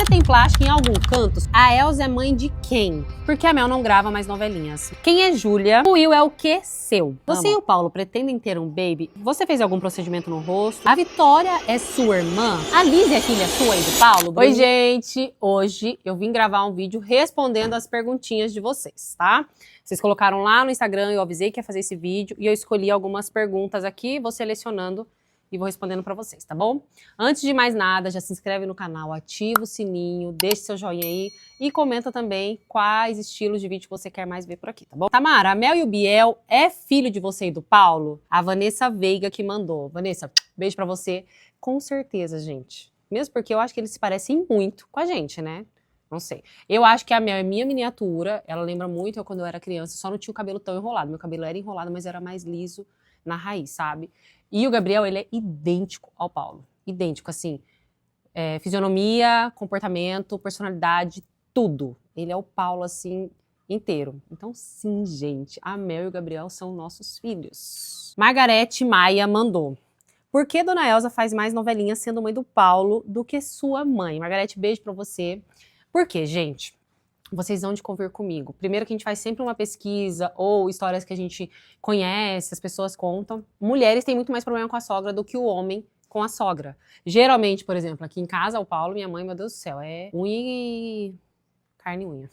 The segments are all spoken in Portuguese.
Você tem plástico em algum canto? A Elza é mãe de quem? Porque a Mel não grava mais novelinhas. Quem é Júlia? O Will é o que seu? Você e o Paulo pretendem ter um baby? Você fez algum procedimento no rosto? A Vitória é sua irmã? A Liz é filha sua e do Paulo? Oi, gente! Hoje eu vim gravar um vídeo respondendo as perguntinhas de vocês, tá? Vocês colocaram lá no Instagram, eu avisei que ia fazer esse vídeo e eu escolhi algumas perguntas aqui, vou selecionando e vou respondendo pra vocês, tá bom? Antes de mais nada, já se inscreve no canal, ativa o sininho, deixa seu joinha aí e comenta também quais estilos de vídeo você quer mais ver por aqui, tá bom? Tamara, a Mel e o Biel é filho de você e do Paulo? A Vanessa Veiga que mandou. Vanessa, beijo pra você. Com certeza, gente. Mesmo porque eu acho que eles se parecem muito com a gente, né? Não sei. Eu acho que a Mel é minha miniatura, ela lembra muito eu quando eu era criança, só não tinha o cabelo tão enrolado. Meu cabelo era enrolado, mas era mais liso na raiz, sabe? E o Gabriel, ele é idêntico ao Paulo. Idêntico, assim. Fisionomia, comportamento, personalidade, tudo. Ele é o Paulo, assim, inteiro. Então, sim, gente, a Mel e o Gabriel são nossos filhos. Margarete Maia mandou. Por que Dona Elza faz mais novelinhas sendo mãe do Paulo do que sua mãe? Margarete, beijo pra você. Por quê, gente? Vocês vão de convir comigo. Primeiro que a gente faz sempre uma pesquisa ou histórias que a gente conhece, as pessoas contam. Mulheres têm muito mais problema com a sogra do que o homem com a sogra. Geralmente, por exemplo, aqui em casa, o Paulo, minha mãe, meu Deus do céu, é unha e carne e unha.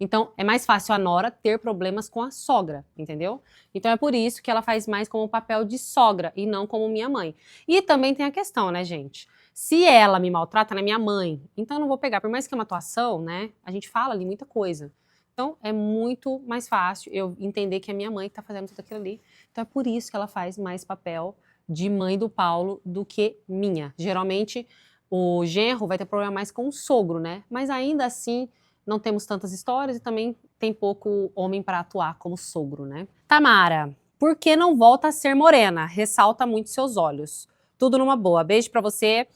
Então, é mais fácil a nora ter problemas com a sogra, entendeu? Então é por isso que ela faz mais como papel de sogra e não como minha mãe. E também tem a questão, né, gente? Se ela me maltrata, ela é minha mãe, então eu não vou pegar. Por mais que é uma atuação, né, a gente fala ali muita coisa. Então é muito mais fácil eu entender que é minha mãe que tá fazendo tudo aquilo ali. Então é por isso que ela faz mais papel de mãe do Paulo do que minha. Geralmente o genro vai ter problema mais com o sogro, né? Mas ainda assim não temos tantas histórias e também tem pouco homem para atuar como sogro, né? Tamara, por que não volta a ser morena? Ressalta muito seus olhos. Tudo numa boa. Beijo pra você.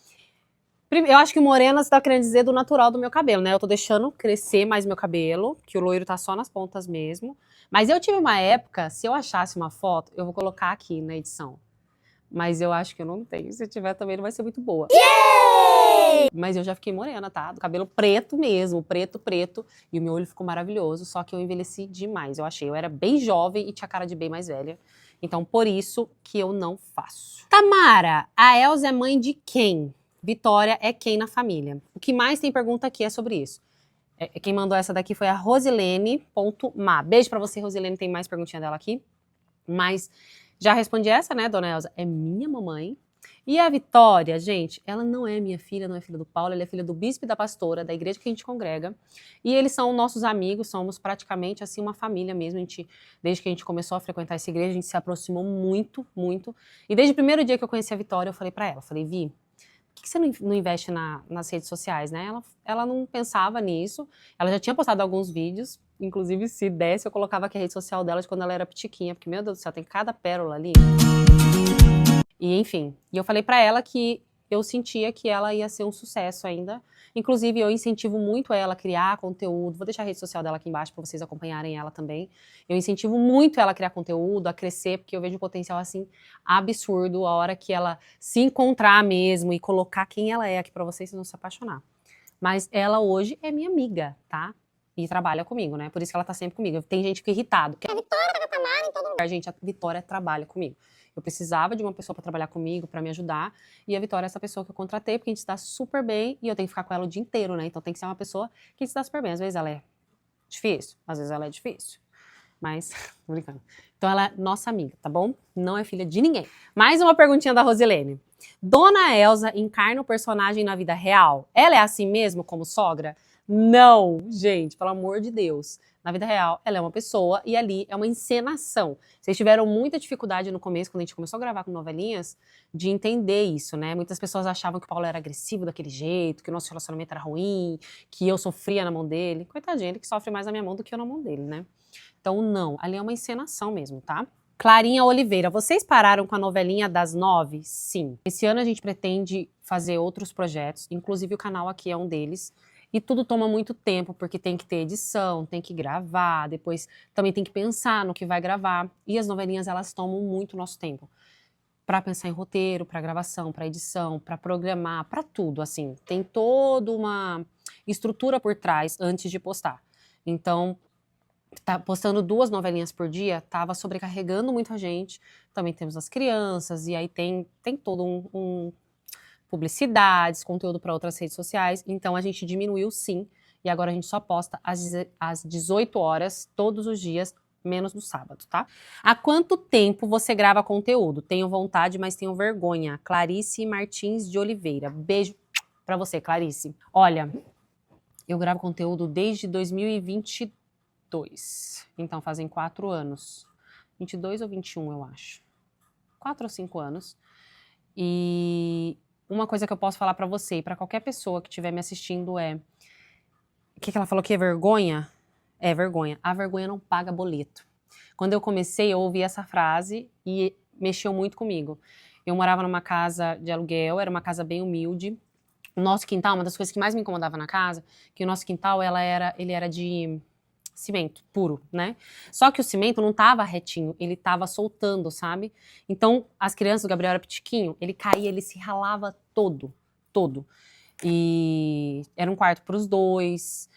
Eu acho que morena você tá querendo dizer do natural do meu cabelo, né? Eu tô deixando crescer mais meu cabelo, que o loiro tá só nas pontas mesmo. Mas eu tive uma época, se eu achasse uma foto, eu vou colocar aqui na edição. Mas eu acho que eu não tenho. Se tiver também não vai ser muito boa. Yay! Mas eu já fiquei morena, tá? Do cabelo preto mesmo, preto, preto. E o meu olho ficou maravilhoso, só que eu envelheci demais, eu achei. Eu era bem jovem e tinha cara de bem mais velha. Então, por isso que eu não faço. Tamara, a Elza é mãe de quem? Vitória é quem na família? O que mais tem pergunta aqui é sobre isso. Quem mandou essa daqui foi a Rosilene.ma. Beijo pra você, Rosilene. Tem mais perguntinha dela aqui. Mas já respondi essa, né, Dona Elza? É minha mamãe. E a Vitória, gente, ela não é minha filha, não é filha do Paulo, ela é filha do bispo e da pastora, da igreja que a gente congrega. E eles são nossos amigos, somos praticamente assim uma família mesmo. Desde que a gente começou a frequentar essa igreja, a gente se aproximou muito, muito. E desde o primeiro dia que eu conheci a Vitória, eu falei pra ela, falei, Vi, por que você não investe nas redes sociais, né? Ela não pensava nisso, ela já tinha postado alguns vídeos, inclusive se desse eu colocava aqui a rede social dela de quando ela era pitiquinha, porque meu Deus do céu, tem cada pérola ali. E enfim, e eu falei pra ela que eu sentia que ela ia ser um sucesso ainda. Inclusive, eu incentivo muito ela a criar conteúdo. Vou deixar a rede social dela aqui embaixo para vocês acompanharem ela também. Eu incentivo muito ela a criar conteúdo, a crescer, porque eu vejo um potencial, assim, absurdo. A hora que ela se encontrar mesmo e colocar quem ela é aqui para vocês vão se apaixonar. Mas ela hoje é minha amiga, tá? E trabalha comigo, né? Por isso que ela tá sempre comigo. Tem gente que fica irritado. Porque a Vitória tá com a Tamara em todo lugar. Gente, a Vitória trabalha comigo. Eu precisava de uma pessoa para trabalhar comigo, para me ajudar. E a Vitória é essa pessoa que eu contratei, porque a gente se dá super bem e eu tenho que ficar com ela o dia inteiro, né? Então tem que ser uma pessoa que se dá super bem. Às vezes ela é difícil, às vezes ela é difícil. Mas, tô brincando. Então ela é nossa amiga, tá bom? Não é filha de ninguém. Mais uma perguntinha da Rosilene. Dona Elza encarna o personagem na vida real? Ela é assim mesmo como sogra? Não, gente, pelo amor de Deus. Na vida real, ela é uma pessoa e ali é uma encenação. Vocês tiveram muita dificuldade no começo, quando a gente começou a gravar com novelinhas, de entender isso, né? Muitas pessoas achavam que o Paulo era agressivo daquele jeito, que o nosso relacionamento era ruim, que eu sofria na mão dele. Coitadinho, ele que sofre mais na minha mão do que eu na mão dele, né? Então, não, ali é uma encenação mesmo, tá? Clarinha Oliveira, vocês pararam com a novelinha das 9? Sim. Esse ano a gente pretende fazer outros projetos, inclusive o canal aqui é um deles. E tudo toma muito tempo, porque tem que ter edição, tem que gravar, depois também tem que pensar no que vai gravar. E as novelinhas, elas tomam muito nosso tempo. para pensar em roteiro, para gravação, para edição, para programar, para tudo, assim. Tem toda uma estrutura por trás antes de postar. Então, tá postando 2 novelinhas por dia, tava sobrecarregando muita gente. Também temos as crianças, e aí tem todo publicidades, conteúdo para outras redes sociais. Então a gente diminuiu sim, e agora a gente só posta às 18 horas todos os dias, menos no sábado, tá? Há quanto tempo você grava conteúdo? Tenho vontade, mas tenho vergonha. Clarice Martins de Oliveira. Beijo pra você, Clarice. Olha, eu gravo conteúdo desde 2022. Então fazem 4 anos. 22 ou 21, eu acho. 4 ou 5 anos. E uma coisa que eu posso falar pra você e pra qualquer pessoa que estiver me assistindo é... O que ela falou que é vergonha? É vergonha. A vergonha não paga boleto. Quando eu comecei, eu ouvi essa frase e mexeu muito comigo. Eu morava numa casa de aluguel, era uma casa bem humilde. O nosso quintal, uma das coisas que mais me incomodava na casa, que o nosso quintal, ele era de cimento puro, né? Só que o cimento não tava retinho, ele tava soltando, sabe? Então, as crianças, o Gabriel era pitiquinho, ele caía, ele se ralava todo. E era um quarto para os 2.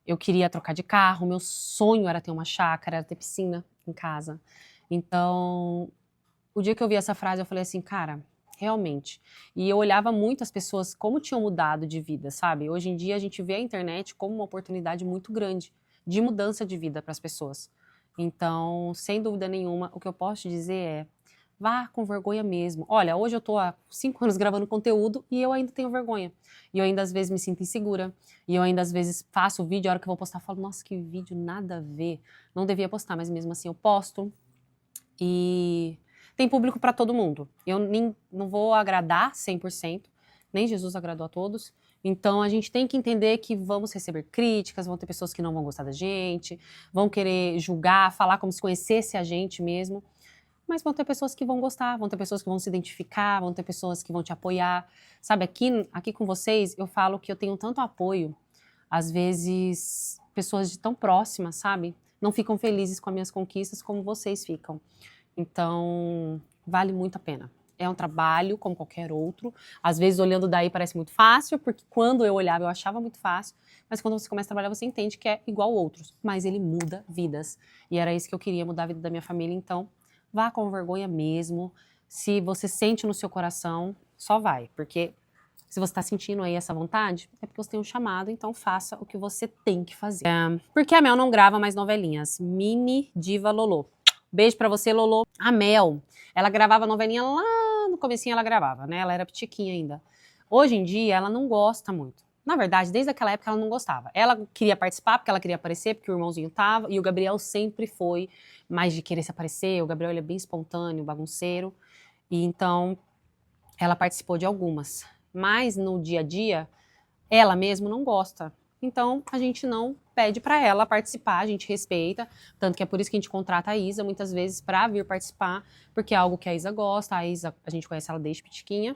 Eu queria trocar de carro, meu sonho era ter uma chácara, era ter piscina em casa. Então, o dia que eu vi essa frase, eu falei assim, cara, realmente. E eu olhava muito as pessoas como tinham mudado de vida, sabe? Hoje em dia a gente vê a internet como uma oportunidade muito grande de mudança de vida para as pessoas. Então, sem dúvida nenhuma, o que eu posso te dizer é, vá com vergonha mesmo. Olha, hoje eu tô há 5 anos gravando conteúdo e eu ainda tenho vergonha. E eu ainda às vezes me sinto insegura. E eu ainda às vezes faço o vídeo, a hora que eu vou postar, eu falo, nossa, que vídeo, nada a ver. Não devia postar, mas mesmo assim eu posto. E tem público para todo mundo. Eu não vou agradar 100%, nem Jesus agradou a todos. Então a gente tem que entender que vamos receber críticas, vão ter pessoas que não vão gostar da gente, vão querer julgar, falar como se conhecesse a gente mesmo. Mas vão ter pessoas que vão gostar, vão ter pessoas que vão se identificar, vão ter pessoas que vão te apoiar. Sabe, aqui com vocês, eu falo que eu tenho tanto apoio. Às vezes, pessoas de tão próximas, sabe? Não ficam felizes com as minhas conquistas como vocês ficam. Então, vale muito a pena. É um trabalho como qualquer outro. Às vezes, olhando daí, parece muito fácil, porque quando eu olhava, eu achava muito fácil. Mas quando você começa a trabalhar, você entende que é igual outros. Mas ele muda vidas. E era isso que eu queria, mudar a vida da minha família. Então, vá com vergonha mesmo. Se você sente no seu coração, só vai. Porque se você está sentindo aí essa vontade, é porque você tem um chamado, então faça o que você tem que fazer. Porque a Mel não grava mais novelinhas. Mini Diva Lolô. Beijo pra você, Lolô. A Mel, ela gravava novelinha lá no comecinho, ela gravava, né? Ela era pitiquinha ainda. Hoje em dia, ela não gosta muito. Na verdade, desde aquela época, ela não gostava. Ela queria participar porque ela queria aparecer, porque o irmãozinho tava, e o Gabriel sempre foi mais de querer se aparecer. O Gabriel, ele é bem espontâneo, bagunceiro. E então, ela participou de algumas. Mas no dia a dia, ela mesmo não gosta. Então, a gente não pede para ela participar, a gente respeita, tanto que é por isso que a gente contrata a Isa muitas vezes para vir participar, porque é algo que a Isa gosta, a Isa, a gente conhece ela desde pitiquinha,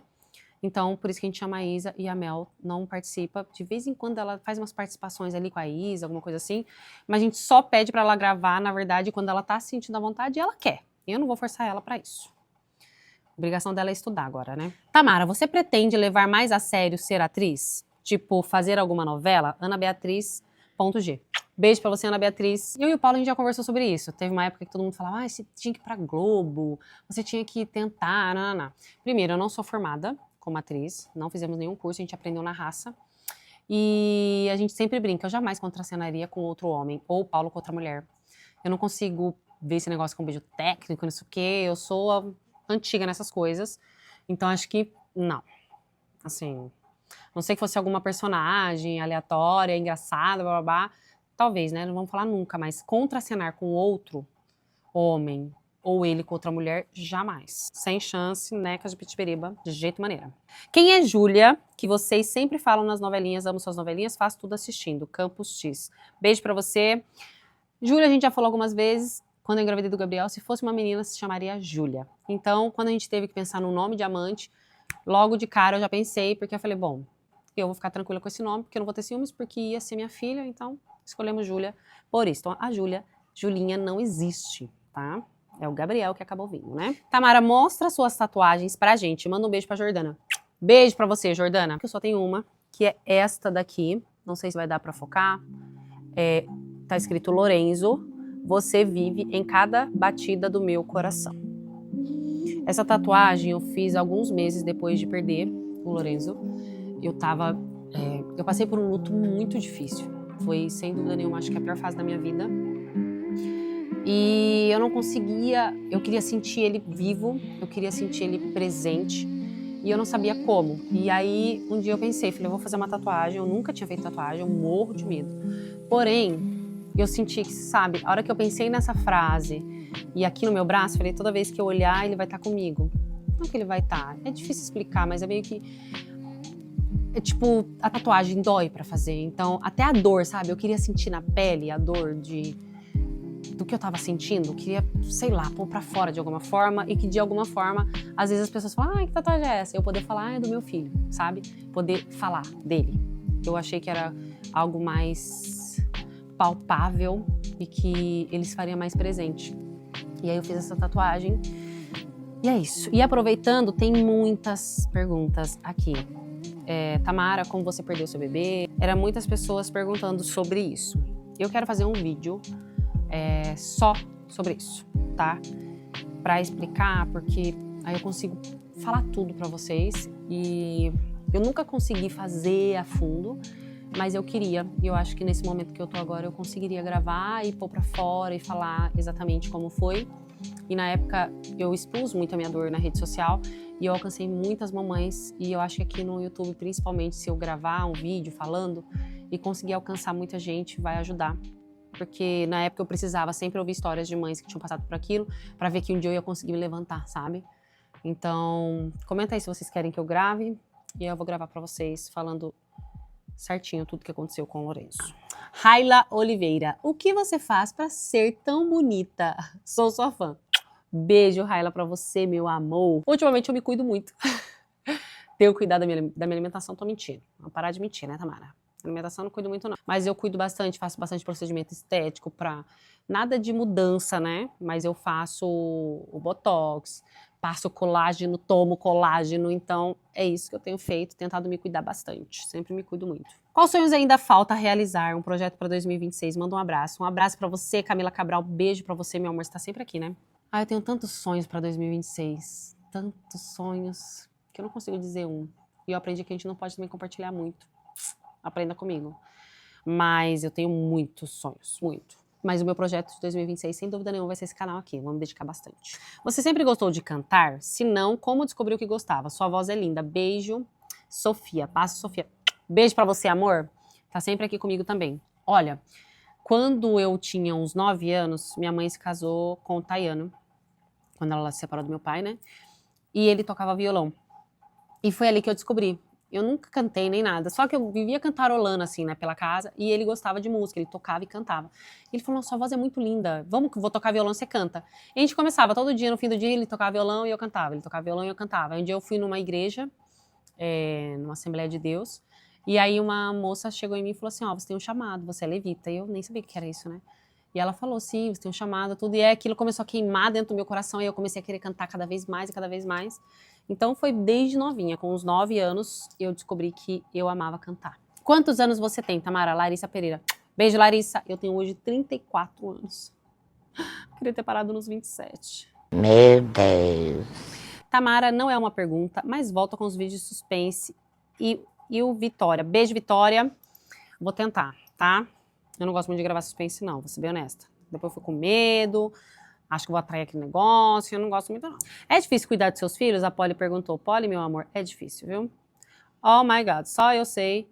então por isso que a gente chama a Isa e a Mel não participa. De vez em quando ela faz umas participações ali com a Isa, alguma coisa assim, mas a gente só pede para ela gravar, na verdade, quando ela tá sentindo a vontade e ela quer. Eu não vou forçar ela para isso. A obrigação dela é estudar agora, né? Tamara, você pretende levar mais a sério ser atriz? Tipo, fazer alguma novela? Ana Beatriz.g. Beijo pra você, Ana Beatriz. Eu e o Paulo, a gente já conversou sobre isso. Teve uma época que todo mundo falava, ah, você tinha que ir pra Globo, você tinha que tentar, não. Primeiro, eu não sou formada como atriz, não fizemos nenhum curso, a gente aprendeu na raça. E a gente sempre brinca, eu jamais contracenaria com outro homem, ou o Paulo com outra mulher. Eu não consigo ver esse negócio com beijo técnico, não sei o quê, eu sou antiga nessas coisas, então acho que não. Assim, não sei que fosse alguma personagem aleatória, engraçada, blá, blá, blá. Talvez, né? Não vamos falar nunca, mas contracenar com outro homem ou ele com outra mulher, jamais. Sem chance, necas de pitiberiba, de jeito maneira. Quem é Júlia, que vocês sempre falam nas novelinhas, amo suas novelinhas, faço tudo assistindo, Campus X. Beijo pra você. Júlia, a gente já falou algumas vezes, quando eu engravidei do Gabriel, se fosse uma menina, se chamaria Júlia. Então, quando a gente teve que pensar no nome de amante, logo de cara eu já pensei, porque eu falei, bom, eu vou ficar tranquila com esse nome, porque eu não vou ter ciúmes, porque ia ser minha filha, então escolhemos Júlia por isso. Então, a Júlia, Julinha não existe, tá? É o Gabriel que acabou vindo, né? Tamara, mostra suas tatuagens pra gente. Manda um beijo pra Jordana. Beijo pra você, Jordana. Eu só tenho uma, que é esta daqui. Não sei se vai dar pra focar. Tá escrito Lorenzo. Você vive em cada batida do meu coração. Essa tatuagem eu fiz alguns meses depois de perder o Lorenzo. Eu passei por um luto muito difícil. Foi, sem dúvida nenhuma, acho que a pior fase da minha vida. E eu não conseguia, eu queria sentir ele vivo, eu queria sentir ele presente. E eu não sabia como. E aí, um dia eu pensei, falei, eu vou fazer uma tatuagem. Eu nunca tinha feito tatuagem, eu morro de medo. Porém, eu senti que, sabe, a hora que eu pensei nessa frase e aqui no meu braço, falei, toda vez que eu olhar, ele vai estar comigo. Não que ele vai estar, é difícil explicar, mas é meio que... É tipo, a tatuagem dói pra fazer. Então, até a dor, sabe? Eu queria sentir na pele a dor do que eu tava sentindo. Eu queria, sei lá, pôr pra fora de alguma forma. E que de alguma forma, às vezes as pessoas falam, que tatuagem é essa? Eu poder falar, é do meu filho, sabe? Poder falar dele. Eu achei que era algo mais palpável e que ele se faria mais presente. E aí eu fiz essa tatuagem. E é isso. E aproveitando, tem muitas perguntas aqui. Tamara, como você perdeu seu bebê? Eram muitas pessoas perguntando sobre isso. Eu quero fazer um vídeo só sobre isso, tá? Pra explicar, porque aí eu consigo falar tudo pra vocês. E eu nunca consegui fazer a fundo, mas eu queria. E eu acho que nesse momento que eu tô agora, eu conseguiria gravar e pôr pra fora e falar exatamente como foi. E na época, eu expus muito a minha dor na rede social e eu alcancei muitas mamães. E eu acho que aqui no YouTube, principalmente, se eu gravar um vídeo falando e conseguir alcançar muita gente, vai ajudar. Porque na época eu precisava sempre ouvir histórias de mães que tinham passado por aquilo pra ver que um dia eu ia conseguir me levantar, sabe? Então, comenta aí se vocês querem que eu grave e eu vou gravar pra vocês falando certinho tudo que aconteceu com o Lorenzo. Raila Oliveira, o que você faz pra ser tão bonita? Sou sua fã. Beijo, Raila, pra você, meu amor. Ultimamente eu me cuido muito. Tenho cuidado da minha alimentação, tô mentindo. Vamos parar de mentir, né, Tamara? Alimentação eu não cuido muito, não. Mas eu cuido bastante, faço bastante procedimento estético pra... Nada de mudança, né? Mas eu faço o Botox, passo colágeno, tomo colágeno. Então, é isso que eu tenho feito, tentado me cuidar bastante. Sempre me cuido muito. Quais sonhos ainda falta realizar? Um projeto pra 2026. Manda um abraço. Um abraço pra você, Camila Cabral. Beijo pra você, meu amor. Você tá sempre aqui, né? Eu tenho tantos sonhos pra 2026. Tantos sonhos que eu não consigo dizer um. E eu aprendi que a gente não pode também compartilhar muito. Aprenda comigo. Mas eu tenho muitos sonhos, muito. Mas o meu projeto de 2026, sem dúvida nenhuma, vai ser esse canal aqui. Vou me dedicar bastante. Você sempre gostou de cantar? Se não, como descobriu que gostava? Sua voz é linda. Beijo, Sofia. Passa, Sofia. Beijo pra você, amor. Tá sempre aqui comigo também. Olha, quando eu tinha uns 9 anos, minha mãe se casou com o Tayano. Quando ela se separou do meu pai, né? E ele tocava violão. E foi ali que eu descobri. Eu nunca cantei nem nada, só que eu vivia cantarolando assim, né, pela casa, e ele gostava de música, ele tocava e cantava. Ele falou, sua voz é muito linda, vamos que eu vou tocar violão, você canta. E a gente começava, todo dia, no fim do dia, ele tocava violão e eu cantava, ele tocava violão e eu cantava. Aí um dia eu fui numa igreja, numa Assembleia de Deus, e aí uma moça chegou em mim e falou assim, você tem um chamado, você é levita. E eu nem sabia o que era isso, né? E ela falou, sim, você tem um chamado, tudo. E aquilo começou a queimar dentro do meu coração e eu comecei a querer cantar cada vez mais e cada vez mais. Então foi desde novinha, com uns 9 anos, eu descobri que eu amava cantar. Quantos anos você tem, Tamara? Larissa Pereira. Beijo, Larissa. Eu tenho hoje 34 anos. Queria ter parado nos 27. Meu Deus. Tamara, não é uma pergunta, mas volta com os vídeos de suspense. E o Vitória. Beijo, Vitória. Vou tentar, tá? Eu não gosto muito de gravar suspense, não, vou ser bem honesta. Depois eu fico com medo, acho que vou atrair aquele negócio, eu não gosto muito, não. É difícil cuidar dos seus filhos? A Polly perguntou. Polly, meu amor, é difícil, viu? Oh my God, só eu sei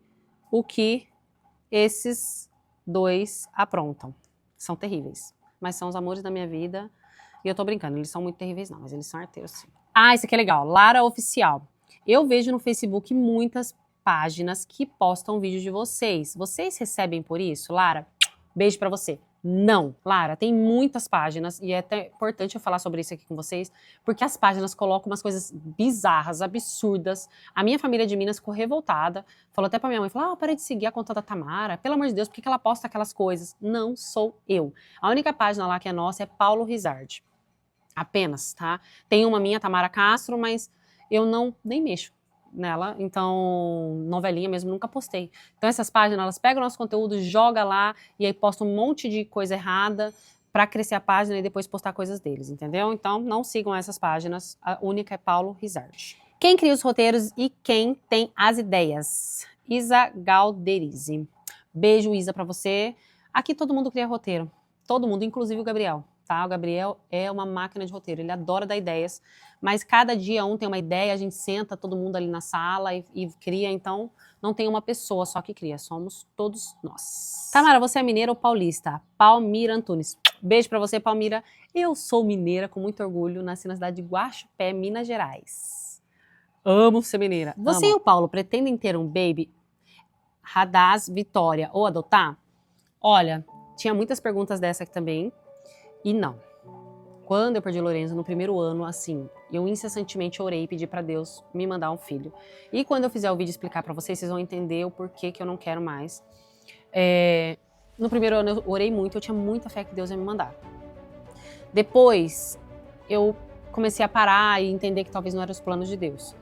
o que esses dois aprontam. São terríveis, mas são os amores da minha vida. E eu tô brincando, eles são muito terríveis não, mas eles são arteiros, sim. Isso aqui é legal, Lara Oficial. Eu vejo no Facebook muitas páginas que postam vídeos de vocês. Vocês recebem por isso, Lara? Beijo pra você. Não, Lara, tem muitas páginas e é até importante eu falar sobre isso aqui com vocês, porque as páginas colocam umas coisas bizarras, absurdas. A minha família de Minas ficou revoltada, falou até pra minha mãe, falou, para de seguir a conta da Tamara, pelo amor de Deus, por que ela posta aquelas coisas? Não sou eu. A única página lá que é nossa é Paulo Rizardi. Apenas, tá? Tem uma minha, Tamara Castro, mas eu nem mexo nela, então novelinha mesmo nunca postei. Então essas páginas, elas pegam o nosso conteúdo, joga lá e aí posta um monte de coisa errada pra crescer a página e depois postar coisas deles, entendeu? Então não sigam essas páginas, a única é Paulo Rizardi. Quem cria os roteiros e quem tem as ideias? Isa Galderize. Beijo, Isa, pra você. Aqui todo mundo cria roteiro, todo mundo, inclusive o Gabriel. Tá? O Gabriel é uma máquina de roteiro, ele adora dar ideias, mas cada dia um tem uma ideia, a gente senta todo mundo ali na sala e cria, então não tem uma pessoa só que cria, somos todos nós. Tamara, você é mineira ou paulista? Palmira Antunes. Beijo pra você, Palmira. Eu sou mineira com muito orgulho, nasci na cidade de Guaxupé, Minas Gerais. Amo ser mineira. Você e o Paulo pretendem ter um baby? Radaz, Vitória ou adotar? Olha, tinha muitas perguntas dessa aqui também. E não. Quando eu perdi o Lorenzo no primeiro ano, assim, eu incessantemente orei e pedi pra Deus me mandar um filho. E quando eu fizer o vídeo explicar pra vocês, vocês vão entender o porquê que eu não quero mais. No primeiro ano eu orei muito, eu tinha muita fé que Deus ia me mandar. Depois, eu comecei a parar e entender que talvez não eram os planos de Deus.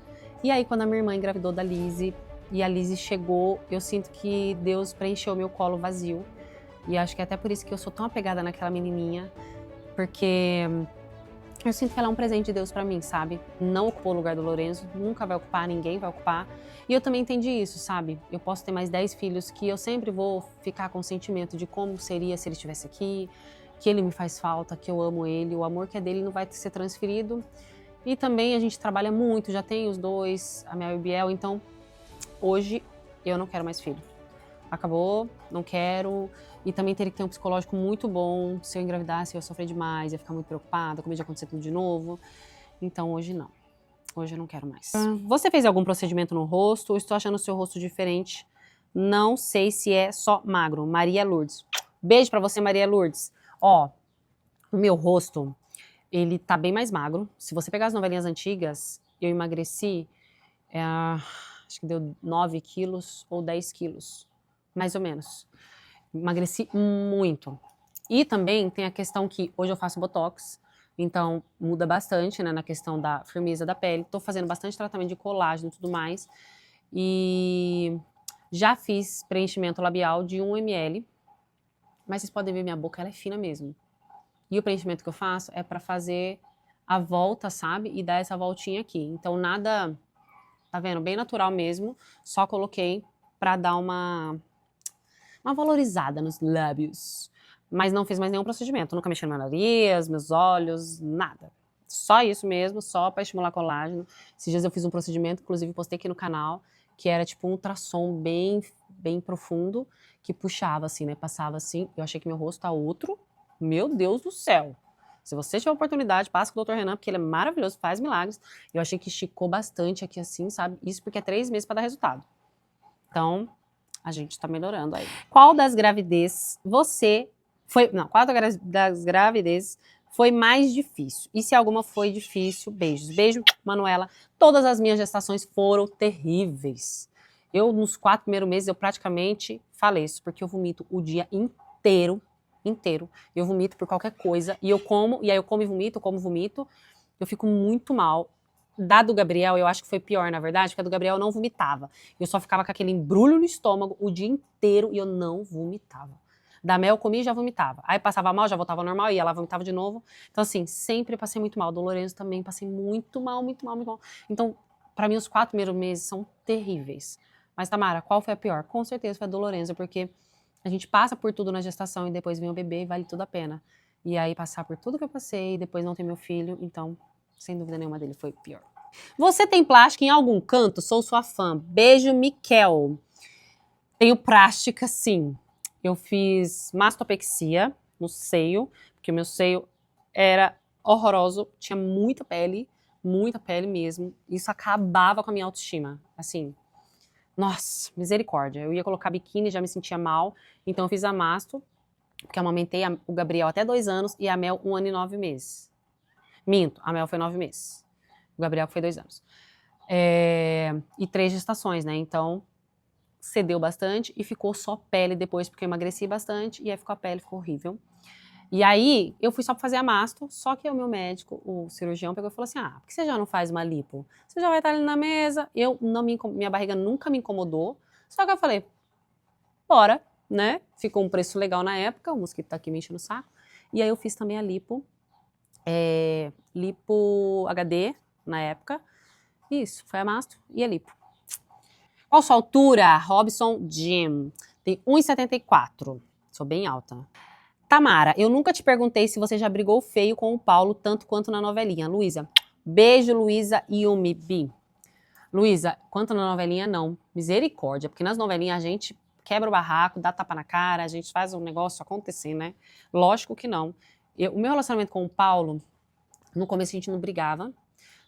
E aí, quando a minha irmã engravidou da Lizzie, e a Lizzie chegou, eu sinto que Deus preencheu meu colo vazio. E acho que é até por isso que eu sou tão apegada naquela menininha, porque eu sinto que ela é um presente de Deus pra mim, sabe? Não ocupou o lugar do Lorenzo, nunca vai ocupar, ninguém vai ocupar. E eu também entendi isso, sabe? Eu posso ter mais 10 filhos que eu sempre vou ficar com o sentimento de como seria se ele estivesse aqui, que ele me faz falta, que eu amo ele, o amor que é dele não vai ser transferido. E também a gente trabalha muito, já tem os dois, a Mel e o Biel, então hoje eu não quero mais filho. Acabou, não quero. E também teria que ter um psicológico muito bom. Se eu engravidasse, eu ia sofrer demais, ia ficar muito preocupada, com medo de acontecer tudo de novo. Então hoje não. Hoje eu não quero mais. Você fez algum procedimento no rosto? Ou estou achando o seu rosto diferente? Não sei se é só magro. Maria Lourdes. Beijo pra você, Maria Lourdes. Ó, o meu rosto, ele tá bem mais magro. Se você pegar as novelinhas antigas, eu emagreci, acho que deu 9 quilos ou 10 quilos. Mais ou menos. Emagreci muito. E também tem a questão que hoje eu faço botox, então muda bastante, né, na questão da firmeza da pele. Tô fazendo bastante tratamento de colágeno e tudo mais. E já fiz preenchimento labial de 1 ml, mas vocês podem ver minha boca, ela é fina mesmo. E o preenchimento que eu faço é pra fazer a volta, sabe? E dar essa voltinha aqui. Então nada, tá vendo? Bem natural mesmo, só coloquei pra dar uma valorizada nos lábios. Mas não fiz mais nenhum procedimento. Nunca mexi no meu nariz, meus olhos, nada. Só isso mesmo, só pra estimular colágeno. Esses dias eu fiz um procedimento, inclusive postei aqui no canal, que era tipo um ultrassom bem profundo, que puxava assim, né? Passava assim. Eu achei que meu rosto tá outro. Meu Deus do céu. Se você tiver oportunidade, passa com o Dr. Renan, porque ele é maravilhoso, faz milagres. Eu achei que esticou bastante aqui assim, sabe? Isso porque é 3 meses pra dar resultado. Então, a gente tá melhorando aí. Qual das gravidezes qual das gravidezes foi mais difícil? E se alguma foi difícil, beijos. Beijo, Manuela. Todas as minhas gestações foram terríveis. Eu, nos 4 primeiros meses, eu praticamente faleço, porque eu vomito o dia inteiro. Eu vomito por qualquer coisa. E eu como e vomito, eu fico muito mal. Da do Gabriel, eu acho que foi pior, na verdade, porque a do Gabriel eu não vomitava. Eu só ficava com aquele embrulho no estômago o dia inteiro e eu não vomitava. Da Mel eu comia e já vomitava. Aí passava mal, já voltava ao normal, ia lá, vomitava de novo. Então, assim, sempre passei muito mal. Do Lorenzo também passei muito mal. Então, pra mim, os 4 primeiros meses são terríveis. Mas, Tamara, qual foi a pior? Com certeza foi a do Lorenzo, porque a gente passa por tudo na gestação e depois vem o bebê e vale tudo a pena. E aí, passar por tudo que eu passei e depois não ter meu filho, então, sem dúvida nenhuma dele foi pior. Você tem plástica em algum canto? Sou sua fã. Beijo, Miquel. Tenho plástica, sim. Eu fiz mastopexia no seio, porque o meu seio era horroroso, tinha muita pele mesmo. Isso acabava com a minha autoestima, assim. Nossa, misericórdia. Eu ia colocar biquíni, já me sentia mal, então eu fiz a masto, porque eu amamentei o Gabriel até 2 anos e a Mel 1 ano e 9 meses. Minto, a Mel foi 9 meses. O Gabriel foi 2 anos. E 3 gestações, né? Então, cedeu bastante e ficou só pele depois, porque eu emagreci bastante e aí ficou a pele, ficou horrível. E aí, eu fui só pra fazer a masto, só que o meu médico, o cirurgião, pegou e falou assim, por que você já não faz uma lipo? Você já vai estar ali na mesa. Minha barriga nunca me incomodou. Só que eu falei, bora, né? Ficou um preço legal na época, o mosquito tá aqui me enchendo o saco. E aí eu fiz também a lipo, lipo HD, na época. Isso, foi a masto e a lipo. Qual sua altura? Robson Jim. Tem 1,74. Sou bem alta. Tamara, eu nunca te perguntei se você já brigou feio com o Paulo, tanto quanto na novelinha. Luísa, beijo, Luísa Yumi Bi. Luísa, quanto na novelinha, não. Misericórdia, porque nas novelinhas a gente quebra o barraco, dá tapa na cara, a gente faz um negócio acontecer, né? Lógico que não. O meu relacionamento com o Paulo, no começo a gente não brigava.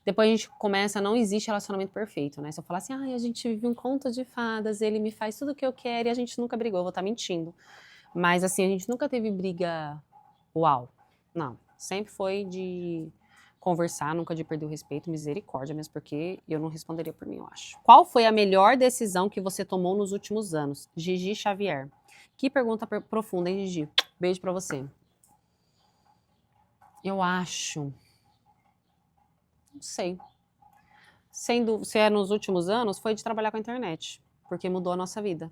Depois a gente começa, não existe relacionamento perfeito, né? Se eu falar assim, a gente vive um conto de fadas, ele me faz tudo o que eu quero e a gente nunca brigou, eu vou estar mentindo. Mas assim, a gente nunca teve briga uau. Não, sempre foi de conversar, nunca de perder o respeito, misericórdia, mesmo porque eu não responderia por mim, eu acho. Qual foi a melhor decisão que você tomou nos últimos anos? Gigi Xavier. Que pergunta profunda, hein, Gigi? Beijo pra você. Eu acho... Não sei. Se é nos últimos anos, foi de trabalhar com a internet, porque mudou a nossa vida.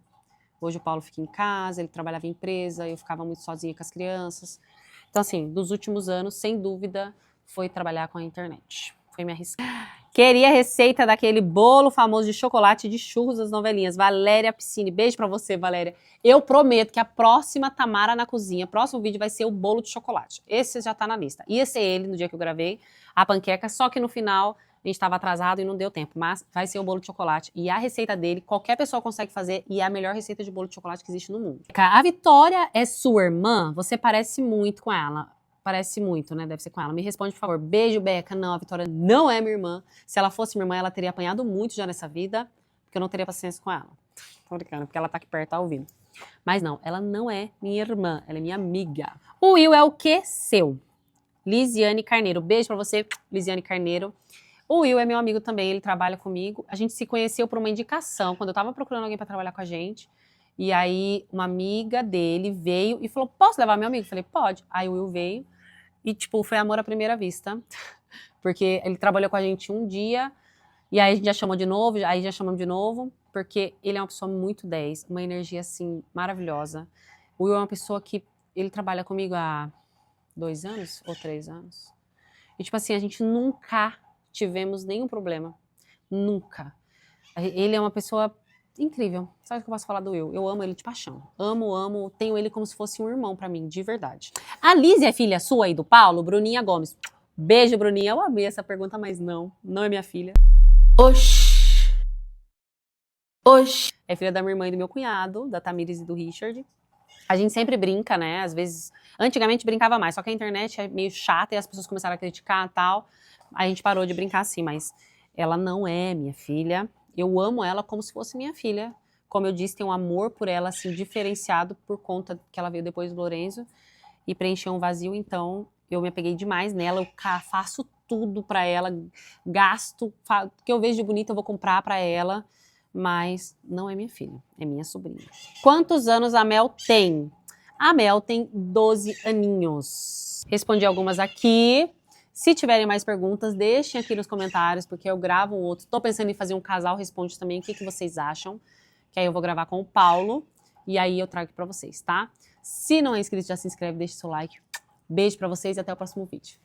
Hoje o Paulo fica em casa, ele trabalhava em empresa, eu ficava muito sozinha com as crianças. Então, assim, dos últimos anos, sem dúvida, foi trabalhar com a internet. Foi me arriscar. Queria a receita daquele bolo famoso de chocolate de churros das novelinhas. Valéria Piscine. Beijo pra você, Valéria. Eu prometo que a próxima Tamara na cozinha, próximo vídeo vai ser o bolo de chocolate. Esse já tá na lista. Ia ser ele no dia que eu gravei, a panqueca, só que no final... A gente estava atrasado e não deu tempo, mas vai ser o bolo de chocolate. E a receita dele, qualquer pessoa consegue fazer e é a melhor receita de bolo de chocolate que existe no mundo. A Vitória é sua irmã? Você parece muito com ela. Parece muito, né? Deve ser com ela. Me responde, por favor. Beijo, Beca. Não, a Vitória não é minha irmã. Se ela fosse minha irmã, ela teria apanhado muito já nessa vida, porque eu não teria paciência com ela. Tô brincando, porque ela tá aqui perto, tá ouvindo. Mas não, ela não é minha irmã, ela é minha amiga. O Will é o quê? Seu. Lisiane Carneiro. Beijo pra você, Lisiane Carneiro. O Will é meu amigo também, ele trabalha comigo. A gente se conheceu por uma indicação, quando eu tava procurando alguém pra trabalhar com a gente. E aí, uma amiga dele veio e falou, posso levar meu amigo? Eu falei, pode. Aí o Will veio e, tipo, foi amor à primeira vista. Porque ele trabalhou com a gente um dia, e aí a gente já chamou de novo, aí já chamamos de novo, porque ele é uma pessoa muito 10, uma energia, assim, maravilhosa. O Will é uma pessoa que, ele trabalha comigo há 2 anos ou 3 anos. E, tipo assim, a gente nunca tivemos nenhum problema. Nunca. Ele é uma pessoa incrível. Sabe o que eu posso falar do Will? Eu amo ele de paixão. Amo, amo. Tenho ele como se fosse um irmão pra mim, de verdade. A Liz é filha sua e do Paulo? Bruninha Gomes. Beijo, Bruninha. Eu amei essa pergunta, mas não. Não é minha filha. Oxi. Oxi. É filha da minha irmã e do meu cunhado, da Tamires e do Richard. A gente sempre brinca, né? Às vezes... Antigamente brincava mais, só que a internet é meio chata e as pessoas começaram a criticar e tal. A gente parou de brincar assim, mas ela não é minha filha. Eu amo ela como se fosse minha filha. Como eu disse, tenho um amor por ela, assim, diferenciado por conta que ela veio depois do Lorenzo e preencheu um vazio, então eu me apeguei demais nela, eu faço tudo pra ela, gasto, o que eu vejo de bonito eu vou comprar pra ela, mas não é minha filha, é minha sobrinha. Quantos anos a Mel tem? A Mel tem 12 aninhos. Respondi algumas aqui. Se tiverem mais perguntas, deixem aqui nos comentários, porque eu gravo um outro. Tô pensando em fazer um casal responde também, o que vocês acham? Que aí eu vou gravar com o Paulo, e aí eu trago pra vocês, tá? Se não é inscrito, já se inscreve, deixa o seu like. Beijo pra vocês e até o próximo vídeo.